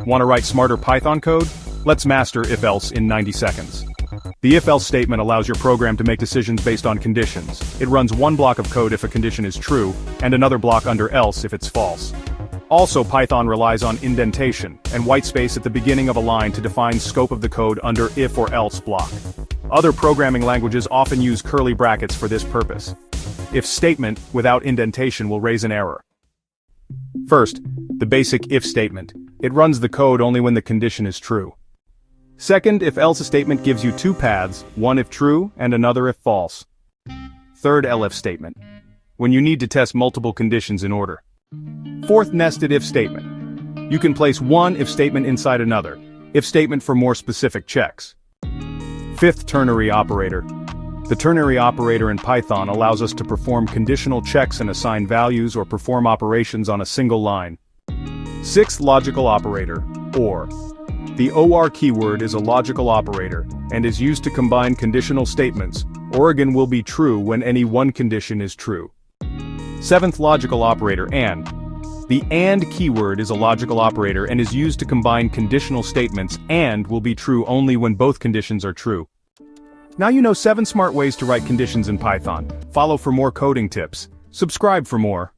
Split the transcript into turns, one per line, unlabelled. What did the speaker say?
Want to write smarter Python code? Let's master if-else in 90 seconds. The if-else statement allows your program to make decisions based on conditions. It runs one block of code if a condition is true, and another block under else if it's false. Also, Python relies on indentation and whitespace at the beginning of a line to define scope of the code under if or else block. Other programming languages often use curly brackets for this purpose. If statement without indentation will raise an error. First, the basic if statement. It runs the code only when the condition is true. Second, if-else statement gives you two paths, one if true and another if false. Third, elif statement, when you need to test multiple conditions in order. Fourth, nested if statement. You can place one if statement inside another, if statement for more specific checks. Fifth, ternary operator. The ternary operator in Python allows us to perform conditional checks and assign values or perform operations on a single line. Sixth, logical operator, or. The OR keyword is a logical operator, and is used to combine conditional statements. Oregon will be true when any one condition is true. Seventh, logical operator, and. The AND keyword is a logical operator and is used to combine conditional statements and will be true only when both conditions are true. Now you know 7 smart ways to write conditions in Python. Follow for more coding tips. Subscribe for more.